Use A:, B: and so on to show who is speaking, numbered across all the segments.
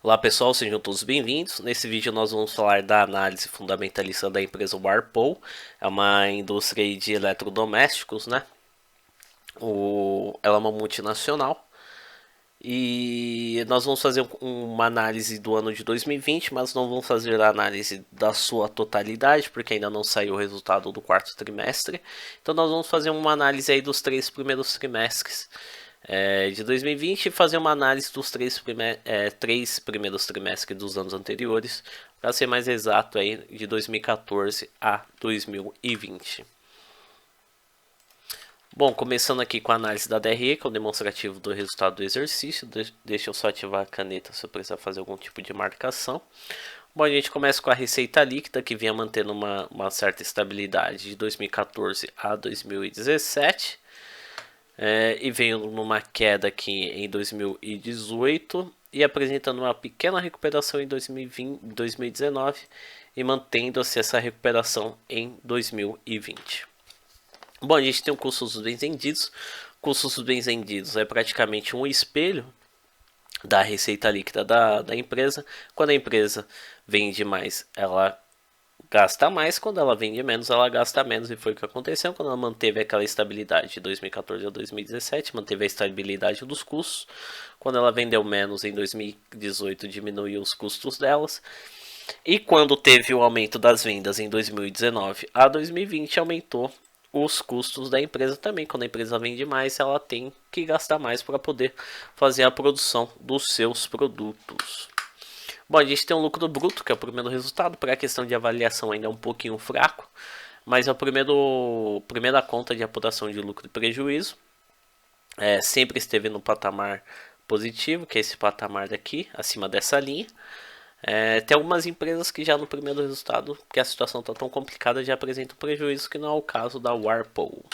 A: Olá pessoal, sejam todos bem-vindos. Nesse vídeo nós vamos falar da análise fundamentalista da empresa Whirlpool. É uma indústria de eletrodomésticos, né? Ela é uma multinacional. E nós vamos fazer uma análise do ano de 2020, mas não vamos fazer a análise da sua totalidade, porque ainda não saiu o resultado do quarto trimestre. Então nós vamos fazer uma análise aí dos 3 primeiros trimestres de 2020 e fazer uma análise dos 3 primeiros trimestres dos anos anteriores, para ser mais exato aí, de 2014 a 2020. Bom, começando aqui com a análise da DRE, que é o demonstrativo do resultado do exercício. Deixa eu só ativar a caneta se eu precisar fazer algum tipo de marcação. Bom, a gente começa com a receita líquida, que vinha mantendo uma certa estabilidade de 2014 a 2017. E veio numa queda aqui em 2018 e apresentando uma pequena recuperação em 2019 e mantendo-se essa recuperação em 2020. Bom, a gente tem o custo dos bens vendidos. O custo dos bens vendidos é praticamente um espelho da receita líquida da empresa. Quando a empresa vende mais, ela gasta mais, quando ela vende menos, ela gasta menos, e foi o que aconteceu quando ela manteve aquela estabilidade de 2014 a 2017, manteve a estabilidade dos custos. Quando ela vendeu menos em 2018, diminuiu os custos delas. E quando teve o aumento das vendas em 2019 a 2020, aumentou os custos da empresa também. Quando a empresa vende mais, ela tem que gastar mais para poder fazer a produção dos seus produtos. Bom, a gente tem um lucro bruto, que é o primeiro resultado. Para a questão de avaliação ainda é um pouquinho fraco, mas é a primeira conta de apuração de lucro e prejuízo. Sempre esteve no patamar positivo, que é esse patamar daqui, acima dessa linha. Tem algumas empresas que já no primeiro resultado, porque a situação está tão complicada, já apresentam prejuízo, que não é o caso da Whirlpool.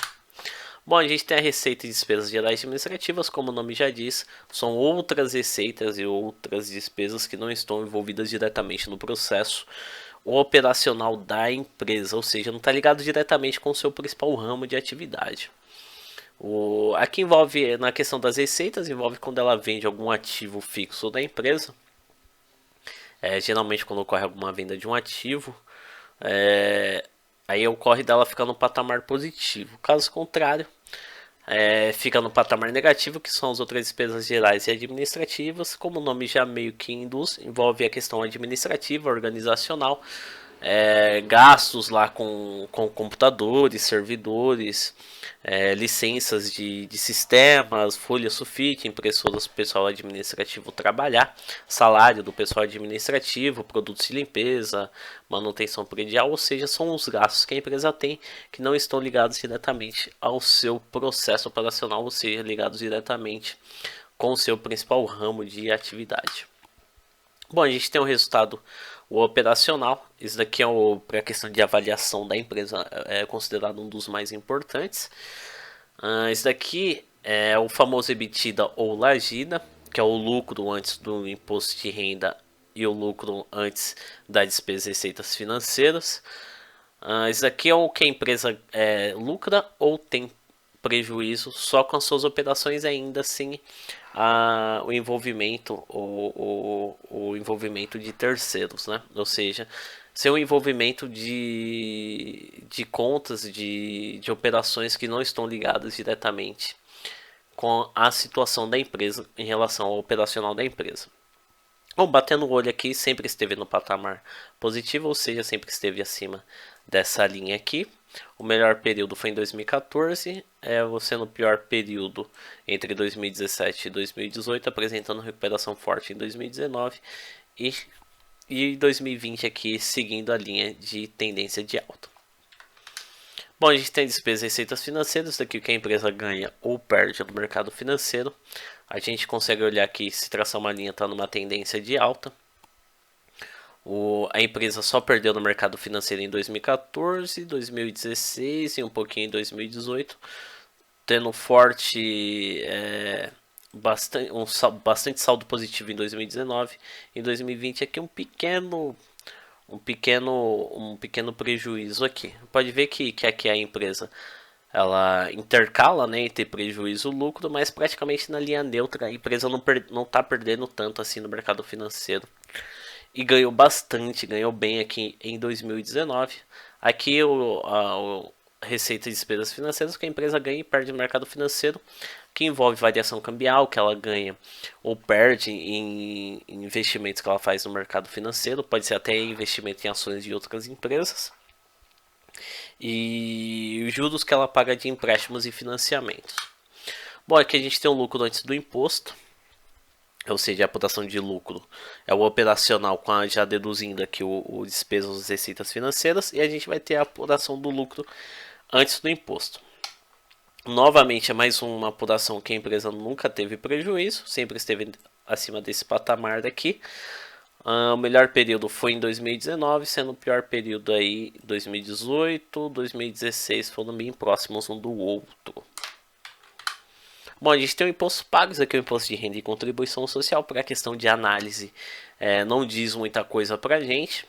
A: Bom, a gente tem a receita e despesas gerais administrativas, como o nome já diz, são outras receitas e outras despesas que não estão envolvidas diretamente no processo operacional da empresa, ou seja, não está ligado diretamente com o seu principal ramo de atividade. Aqui envolve, na questão das receitas, envolve quando ela vende algum ativo fixo da empresa. Geralmente quando ocorre alguma venda de um ativo, aí ocorre dela ficar no patamar positivo. Caso contrário, fica no patamar negativo, que são as outras despesas gerais e administrativas. Como o nome já meio que induz, envolve a questão administrativa, organizacional, gastos lá com computadores, servidores, licenças de sistemas, folha sulfite, impressoras para o pessoal administrativo trabalhar, salário do pessoal administrativo, produtos de limpeza, manutenção predial, ou seja, são os gastos que a empresa tem que não estão ligados diretamente ao seu processo operacional, ou seja, ligados diretamente com o seu principal ramo de atividade. Bom, a gente tem o resultado operacional. Isso daqui é para a questão de avaliação da empresa, é considerado um dos mais importantes. Isso daqui é o famoso EBITDA ou lagida, que é o lucro antes do imposto de renda e o lucro antes da despesa e receitas financeiras. Isso daqui é o que a empresa lucra ou tem prejuízo só com as suas operações, ainda assim o envolvimento o envolvimento de terceiros, né? Ou seja, sem o envolvimento de contas de operações que não estão ligadas diretamente com a situação da empresa em relação ao operacional da empresa. Bom, batendo o olho aqui, sempre esteve no patamar positivo, ou seja, sempre esteve acima dessa linha aqui. O melhor período foi em 2014, sendo o pior período entre 2017 e 2018, apresentando recuperação forte em 2019 e 2020 aqui seguindo a linha de tendência de alta. Bom, a gente tem despesas e receitas financeiras, daqui o que a empresa ganha ou perde no mercado financeiro. A gente consegue olhar aqui se traçar uma linha está numa tendência de alta. A empresa só perdeu no mercado financeiro em 2014, 2016 e um pouquinho em 2018, tendo forte bastante saldo positivo em 2019. Em 2020 aqui um pequeno prejuízo aqui. Pode ver que aqui a empresa ela intercala, né, entre prejuízo e lucro, mas praticamente na linha neutra. A empresa não está perdendo tanto assim no mercado financeiro. E ganhou bastante, ganhou bem aqui em 2019. Aqui o receita de despesas financeiras que a empresa ganha e perde no mercado financeiro, que envolve variação cambial que ela ganha ou perde em investimentos que ela faz no mercado financeiro, pode ser até investimento em ações de outras empresas, e os juros que ela paga de empréstimos e financiamentos. Bom, aqui a gente tem o lucro antes do imposto, ou seja, a apuração de lucro é o operacional, com já deduzindo aqui o despesas das receitas financeiras, e a gente vai ter a apuração do lucro antes do imposto. Novamente é mais uma apuração que a empresa nunca teve prejuízo, sempre esteve acima desse patamar daqui. O melhor período foi em 2019, sendo o pior período aí 2018, 2016 foram bem próximos um do outro. Bom, a gente tem o imposto pagos aqui, o imposto de renda e contribuição social, para a questão de análise, não diz muita coisa pra gente.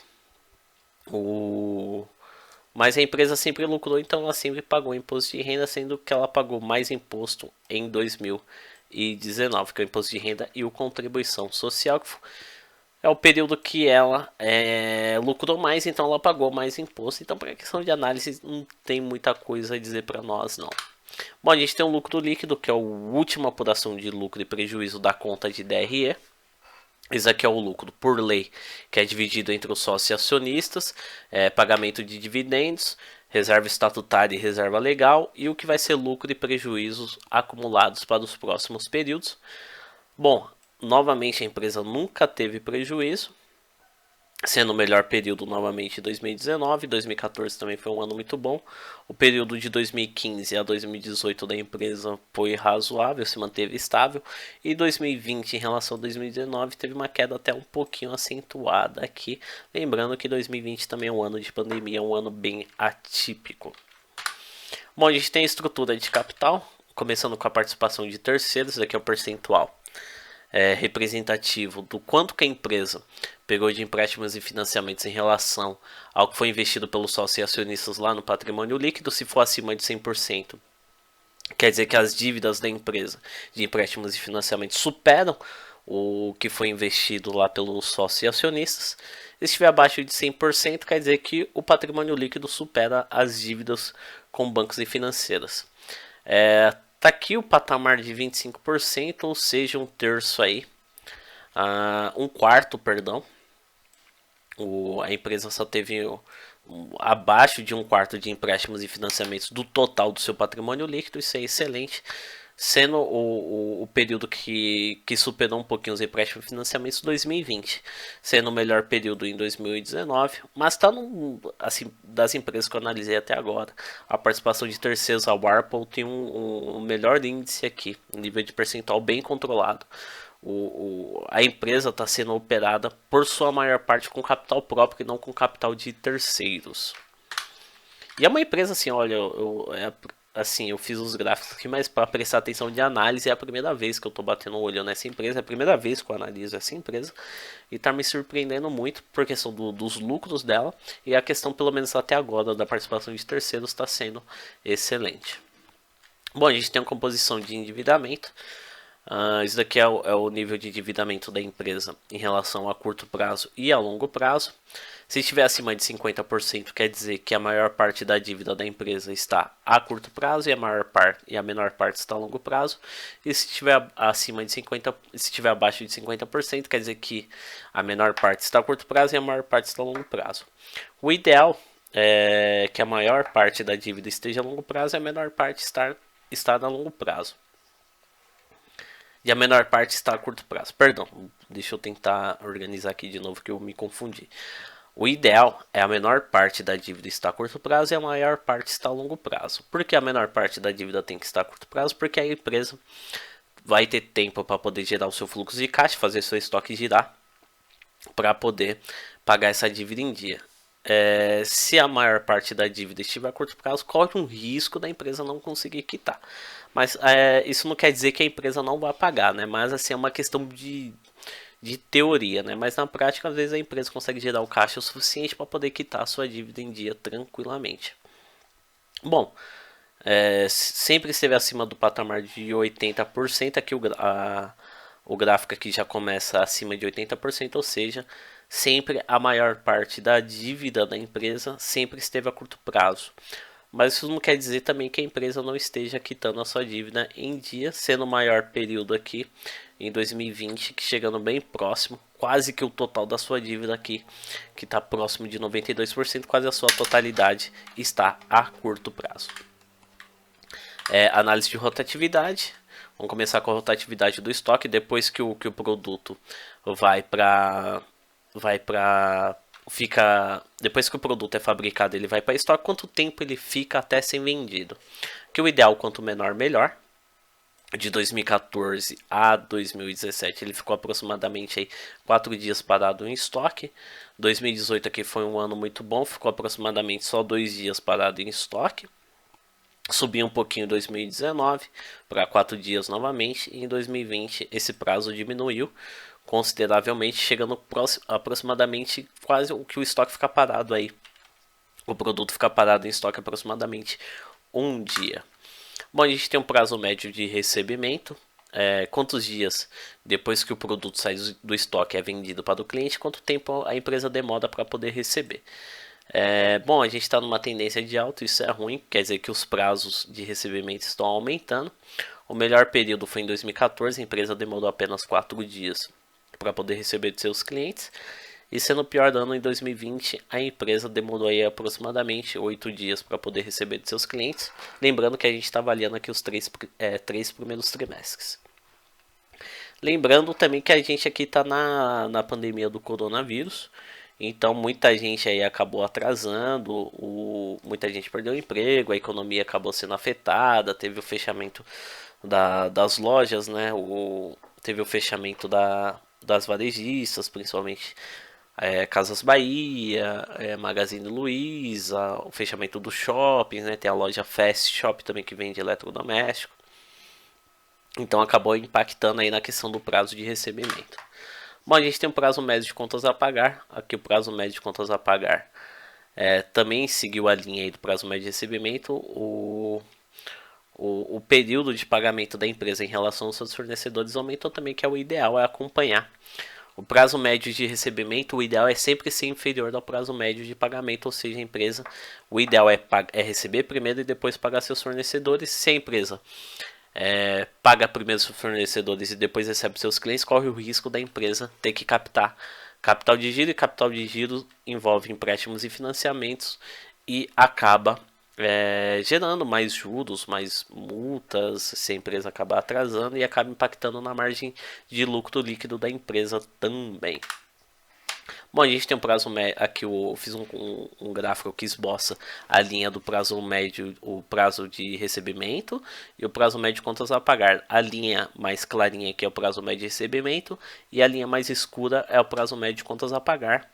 A: Mas a empresa sempre lucrou, então ela sempre pagou imposto de renda, sendo que ela pagou mais imposto em 2019, que é o imposto de renda e o contribuição social, que é o período que ela lucrou mais, então ela pagou mais imposto. Então, para a questão de análise, não tem muita coisa a dizer para nós, não. Bom, a gente tem o lucro líquido, que é a última apuração de lucro e prejuízo da conta de DRE. Esse aqui é o lucro por lei, que é dividido entre os sócios e acionistas, pagamento de dividendos, reserva estatutária e reserva legal, e o que vai ser lucro e prejuízos acumulados para os próximos períodos. Bom, novamente a empresa nunca teve prejuízo, sendo o melhor período novamente 2019, 2014 também foi um ano muito bom. O período de 2015 a 2018 da empresa foi razoável, se manteve estável, e 2020 em relação a 2019 teve uma queda até um pouquinho acentuada aqui, lembrando que 2020 também é um ano de pandemia, um ano bem atípico. Bom, a gente tem a estrutura de capital, começando com a participação de terceiros, aqui é o percentual representativo do quanto que a empresa pegou de empréstimos e financiamentos em relação ao que foi investido pelos sócios e acionistas lá no patrimônio líquido. Se for acima de 100%, quer dizer que as dívidas da empresa de empréstimos e financiamentos superam o que foi investido lá pelos sócios e acionistas. Se estiver abaixo de 100%, quer dizer que o patrimônio líquido supera as dívidas com bancos e financeiras. Tá aqui o patamar de 25%, ou seja, um terço aí, um quarto, perdão. A empresa só teve abaixo de um quarto de empréstimos e financiamentos do total do seu patrimônio líquido, isso é excelente. Sendo o período que superou um pouquinho os empréstimos e financiamentos 2020, sendo o melhor período em 2019, mas está assim, das empresas que eu analisei até agora, a participação de terceiros, a Whirlpool tem um melhor índice aqui, um nível de percentual bem controlado. A empresa está sendo operada por sua maior parte com capital próprio e não com capital de terceiros. E é uma empresa assim, olha, assim, eu fiz os gráficos aqui, mas para prestar atenção de análise é a primeira vez que eu estou batendo o olho nessa empresa, é a primeira vez que eu analiso essa empresa e está me surpreendendo muito por questão dos lucros dela, e a questão, pelo menos até agora, da participação de terceiros está sendo excelente. Bom, a gente tem uma composição de endividamento. Isso daqui é o nível de endividamento da empresa em relação a curto prazo e a longo prazo. Se estiver acima de 50%, quer dizer que a maior parte da dívida da empresa está a curto prazo e a menor parte está a longo prazo. E se estiver acima de 50%, se estiver abaixo de 50%, quer dizer que a menor parte está a curto prazo e a maior parte está a longo prazo. O ideal é que a maior parte da dívida esteja a longo prazo e a menor parte está a longo prazo. E a menor parte está a curto prazo. Perdão, deixa eu tentar organizar aqui de novo que eu me confundi. O ideal é a menor parte da dívida estar a curto prazo e a maior parte está a longo prazo. Por que a menor parte da dívida tem que estar a curto prazo? Porque a empresa vai ter tempo para poder gerar o seu fluxo de caixa, fazer seu estoque girar, para poder pagar essa dívida em dia. Se a maior parte da dívida estiver a curto prazo, corre um risco da empresa não conseguir quitar. Mas isso não quer dizer que a empresa não vai pagar, né? Mas assim, é uma questão de teoria, né? Mas na prática, às vezes a empresa consegue gerar o caixa o suficiente para poder quitar a sua dívida em dia tranquilamente. Bom, sempre esteve acima do patamar de 80%. Aqui o gráfico aqui já começa acima de 80%, ou seja, sempre a maior parte da dívida da empresa sempre esteve a curto prazo. Mas isso não quer dizer também que a empresa não esteja quitando a sua dívida em dia, sendo o maior período aqui em 2020, que chegando bem próximo, quase que o total da sua dívida aqui, que está próximo de 92%, quase a sua totalidade está a curto prazo. Análise de rotatividade. Vamos começar com a rotatividade do estoque. Depois que o produto depois que o produto é fabricado, ele vai para estoque. Quanto tempo ele fica até ser vendido? Que o ideal, quanto menor, melhor. De 2014 a 2017 ele ficou aproximadamente aí 4 dias parado em estoque. 2018 aqui foi um ano muito bom, ficou aproximadamente só 2 dias parado em estoque. Subiu um pouquinho em 2019 para 4 dias novamente, e em 2020 esse prazo diminuiu consideravelmente, chegando aproximadamente quase o que o estoque fica parado aí. O produto fica parado em estoque aproximadamente um dia. Bom, a gente tem um prazo médio de recebimento. Quantos dias depois que o produto sai do estoque é vendido para o cliente, quanto tempo a empresa demora para poder receber. Bom, a gente está numa tendência de alta, isso é ruim, quer dizer que os prazos de recebimento estão aumentando. O melhor período foi em 2014, a empresa demorou apenas 4 dias para poder receber de seus clientes. E sendo o pior ano em 2020, a empresa demorou aí aproximadamente 8 dias para poder receber de seus clientes. Lembrando que a gente está avaliando aqui os 3 primeiros trimestres. Lembrando também que a gente aqui está na pandemia do coronavírus. Então muita gente aí acabou atrasando, muita gente perdeu o emprego, a economia acabou sendo afetada, teve o fechamento das lojas, né? Teve o fechamento das varejistas, principalmente Casas Bahia, Magazine Luiza, o fechamento dos shoppings, né? Tem a loja Fast Shop também que vende eletrodoméstico. Então acabou impactando aí na questão do prazo de recebimento. Bom, a gente tem um prazo médio de contas a pagar. Aqui o prazo médio de contas a pagar também seguiu a linha aí do prazo médio de recebimento. O período de pagamento da empresa em relação aos seus fornecedores aumentou também, que é o ideal, é acompanhar. O prazo médio de recebimento, o ideal é sempre ser inferior ao prazo médio de pagamento, ou seja, a empresa, o ideal é receber primeiro e depois pagar seus fornecedores. Se a empresa paga primeiro seus fornecedores e depois recebe seus clientes, corre o risco da empresa ter que captar capital de giro, e capital de giro envolve empréstimos e financiamentos e acaba gerando mais juros, mais multas, se a empresa acabar atrasando, e acaba impactando na margem de lucro líquido da empresa também. Bom, a gente tem um prazo médio. Aqui eu fiz um gráfico que esboça a linha do prazo médio, o prazo de recebimento e o prazo médio de contas a pagar. A linha mais clarinha aqui é o prazo médio de recebimento e a linha mais escura é o prazo médio de contas a pagar.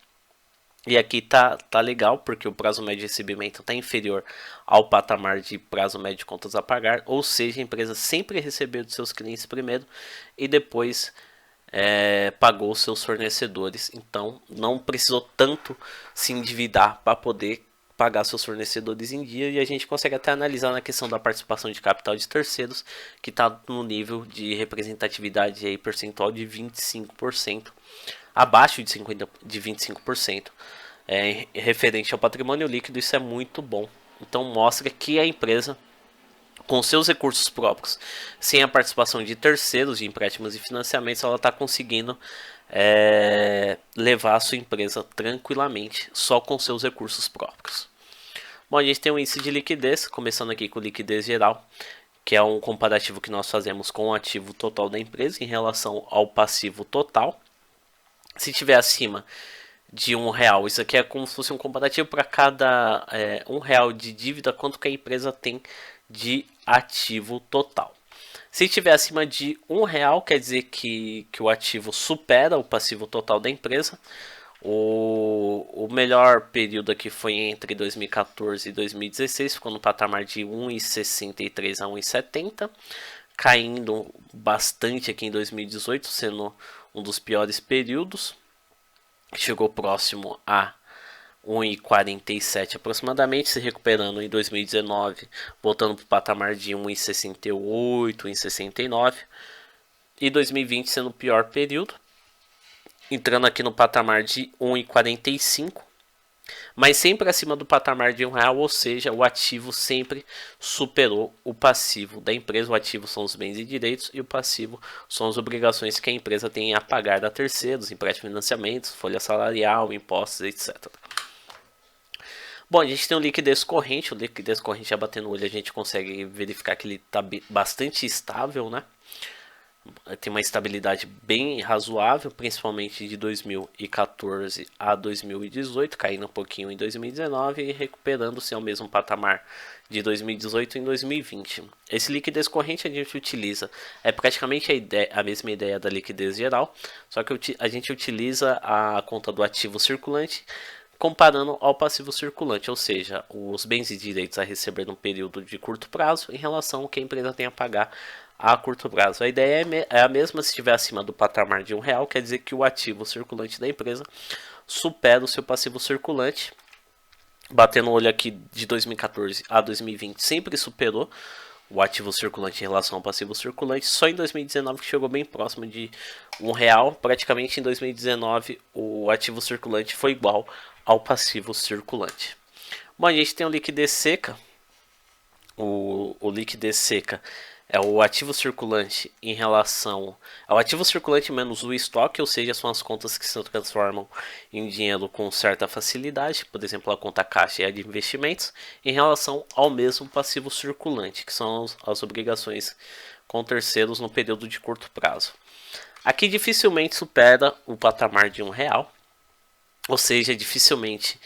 A: E aqui tá legal, porque o prazo médio de recebimento está inferior ao patamar de prazo médio de contas a pagar, ou seja, a empresa sempre recebeu dos seus clientes primeiro e depois pagou os seus fornecedores. Então não precisou tanto se endividar para poder pagar seus fornecedores em dia, e a gente consegue até analisar na questão da participação de capital de terceiros, que está no nível de representatividade aí, percentual de 25%, abaixo de 25%, referente ao patrimônio líquido. Isso é muito bom. Então mostra que a empresa, com seus recursos próprios, sem a participação de terceiros, de empréstimos e financiamentos, ela está conseguindo levar a sua empresa tranquilamente, só com seus recursos próprios. Bom, a gente tem um índice de liquidez, começando aqui com liquidez geral, que é um comparativo que nós fazemos com o ativo total da empresa em relação ao passivo total. Se tiver acima de R$1, isso aqui é como se fosse um comparativo para cada R$1 de dívida, quanto que a empresa tem de ativo total. Se estiver acima de R$1, quer dizer que o ativo supera o passivo total da empresa. O melhor período aqui foi entre 2014 e 2016, ficou no patamar de 1,63 a 1,70, caindo bastante aqui em 2018, sendo um dos piores períodos. Chegou próximo a 1,47 aproximadamente, se recuperando em 2019, voltando para o patamar de 1,68, 1,69, e 2020 sendo o pior período, entrando aqui no patamar de 1,45, mas sempre acima do patamar de R$1, ou seja, o ativo sempre superou o passivo da empresa. O ativo são os bens e direitos e o passivo são as obrigações que a empresa tem a pagar a terceiros, empréstimos, financiamentos, folha salarial, impostos, etc. Bom, a gente tem o liquidez corrente. O liquidez corrente, já batendo o olho, a gente consegue verificar que ele está bastante estável, né? Tem uma estabilidade bem razoável, principalmente de 2014 a 2018, caindo um pouquinho em 2019 e recuperando-se ao mesmo patamar de 2018 em 2020. Esse liquidez corrente a gente utiliza, é praticamente a mesma ideia da liquidez geral, só que a gente utiliza a conta do ativo circulante comparando ao passivo circulante, ou seja, os bens e direitos a receber no período de curto prazo em relação ao que a empresa tem a pagar a curto prazo. A ideia é a mesma se estiver acima do patamar de R$1, quer dizer que o ativo circulante da empresa supera o seu passivo circulante. Batendo o olho aqui de 2014 a 2020, sempre superou o ativo circulante em relação ao passivo circulante. Só em 2019 que chegou bem próximo de R$1. Praticamente em 2019 o ativo circulante foi igual ao passivo circulante. Bom, a gente tem o liquidez seca. O liquidez seca é o ativo circulante em relação ao ativo circulante menos o estoque, ou seja, são as contas que se transformam em dinheiro com certa facilidade, por exemplo, a conta caixa e a de investimentos, em relação ao mesmo passivo circulante, que são as obrigações com terceiros no período de curto prazo. Aqui dificilmente supera o patamar de R$1, ou seja, dificilmente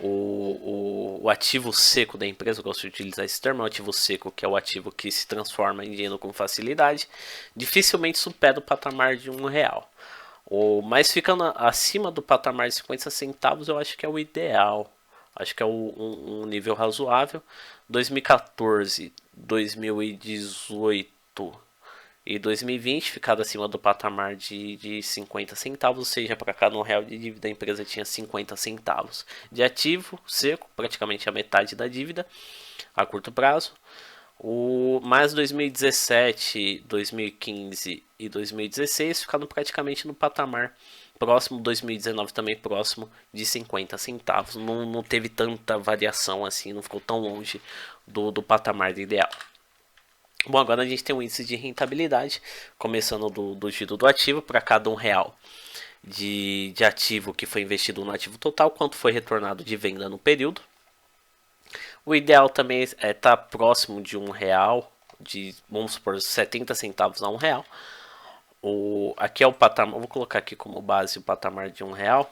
A: o ativo seco da empresa, eu gosto de utilizar esse termo, o ativo seco, que é o ativo que se transforma em dinheiro com facilidade, dificilmente supera o patamar de R$1. Mas ficando acima do patamar de 50 centavos, eu acho que é o ideal. Acho que é um nível razoável. 2014, 2018 e 2020 ficado acima do patamar de 50 centavos, ou seja, para cada R$1 de dívida a empresa tinha 50 centavos de ativo seco, praticamente a metade da dívida a curto prazo. Mais 2017, 2015 e 2016 ficando praticamente no patamar próximo, 2019 também próximo de 50 centavos. Não teve tanta variação assim, não ficou tão longe do patamar ideal. Bom, agora a gente tem um índice de rentabilidade, começando do giro do ativo, para cada R$1 de ativo que foi investido no ativo total, quanto foi retornado de venda no período. O ideal também é estar próximo de R$1, vamos supor, 70 centavos a R$1. Aqui é o patamar, vou colocar aqui como base o patamar de R$1.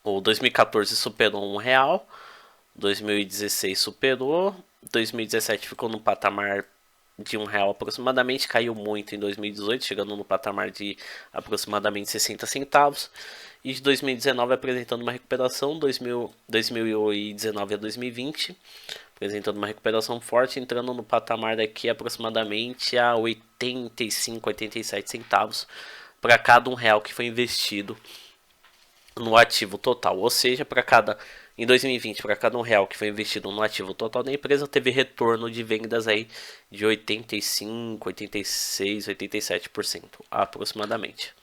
A: O 2014 superou R$1, 2016 superou, 2017 ficou no patamar de R$1 aproximadamente, caiu muito em 2018, chegando no patamar de aproximadamente 60 centavos, e de 2019 apresentando uma recuperação, 2019 a 2020, apresentando uma recuperação forte, entrando no patamar daqui aproximadamente a 85, 87 centavos para cada R$1 que foi investido no ativo total, ou seja, em 2020, para cada R$1 que foi investido no ativo total da empresa, teve retorno de vendas aí de 85, 86, 87% aproximadamente.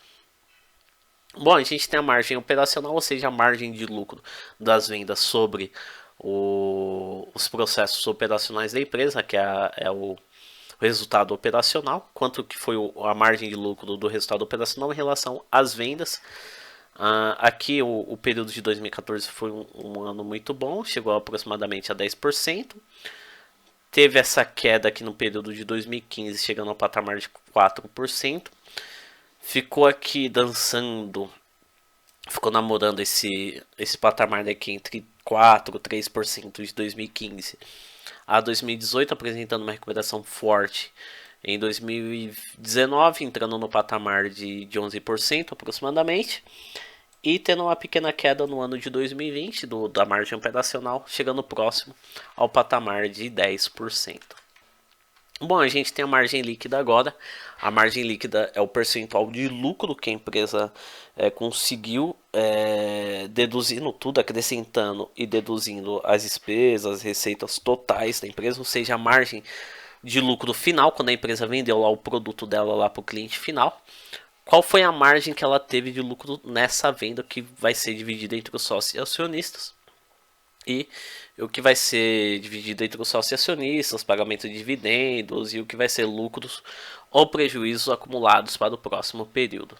A: Bom, a gente tem a margem operacional, ou seja, a margem de lucro das vendas sobre os processos operacionais da empresa, que é o resultado operacional, quanto que foi a margem de lucro do resultado operacional em relação às vendas. Aqui o período de 2014 foi um ano muito bom, chegou aproximadamente a 10%. Teve essa queda aqui no período de 2015, chegando ao patamar de 4%. Ficou aqui dançando, ficou namorando esse patamar daqui entre 4% e 3% de 2015 a 2018, apresentando uma recuperação forte em 2019, entrando no patamar de 11% aproximadamente, e tendo uma pequena queda no ano de 2020 da margem operacional, chegando próximo ao patamar de 10%. Bom, a gente tem a margem líquida agora. A margem líquida é o percentual de lucro que a empresa conseguiu, deduzindo tudo, acrescentando e deduzindo as despesas, as receitas totais da empresa, ou seja, a margem de lucro final, quando a empresa vendeu lá o produto dela lá para o cliente final. Qual foi a margem que ela teve de lucro nessa venda que vai ser dividida entre os sócios e acionistas? E o que vai ser dividido entre os sócios e acionistas, pagamento de dividendos e o que vai ser lucros ou prejuízos acumulados para o próximo período.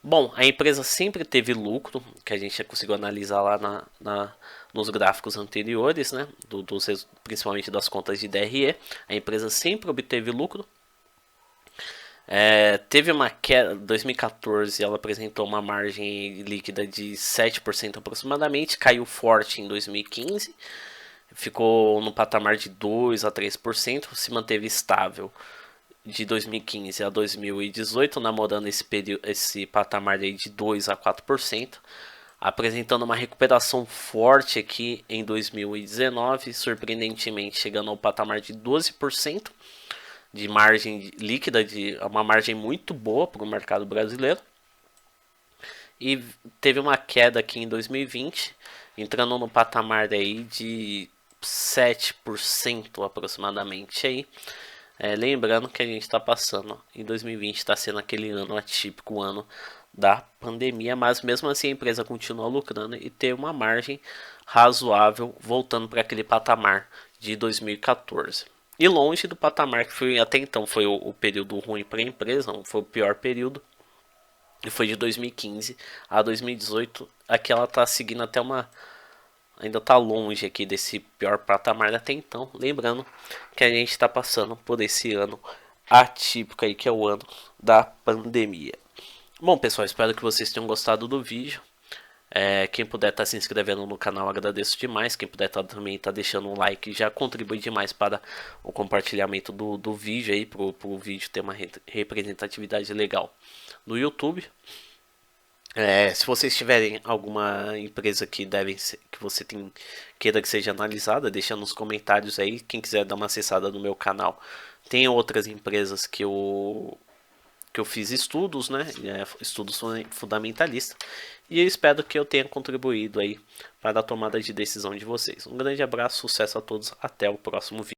A: Bom, a empresa sempre teve lucro, que a gente já conseguiu analisar lá nos gráficos anteriores, né? Principalmente das contas de DRE. A empresa sempre obteve lucro. Teve uma queda em 2014, ela apresentou uma margem líquida de 7% aproximadamente, caiu forte em 2015, ficou no patamar de 2 a 3%, se manteve estável de 2015 a 2018, namorando esse patamar aí de 2 a 4%, apresentando uma recuperação forte aqui em 2019, surpreendentemente chegando ao patamar de 12% de margem líquida, de uma margem muito boa para o mercado brasileiro. E teve uma queda aqui em 2020, entrando no patamar aí de 7% aproximadamente aí. Lembrando que a gente está passando em 2020, está sendo aquele ano atípico, o ano da pandemia, mas mesmo assim a empresa continua lucrando e tem uma margem razoável, voltando para aquele patamar de 2014. E longe do patamar que foi até então foi o período ruim para a empresa, não foi o pior período. E foi de 2015 a 2018. Aqui ela está seguindo até uma. Ainda está longe aqui desse pior patamar até então. Lembrando que a gente está passando por esse ano atípico aí, que é o ano da pandemia. Bom, pessoal, espero que vocês tenham gostado do vídeo. Quem puder estar se inscrevendo no canal, agradeço demais. Quem puder também estar deixando um like, já contribui demais para o compartilhamento do vídeo aí, para o vídeo ter uma representatividade legal no YouTube. Se vocês tiverem alguma empresa que que você queira que seja analisada, deixa nos comentários aí. Quem quiser dar uma acessada no meu canal, tem outras empresas que eu fiz estudos, né? Estudos fundamentalistas. E eu espero que eu tenha contribuído aí para a tomada de decisão de vocês. Um grande abraço, sucesso a todos, até o próximo vídeo.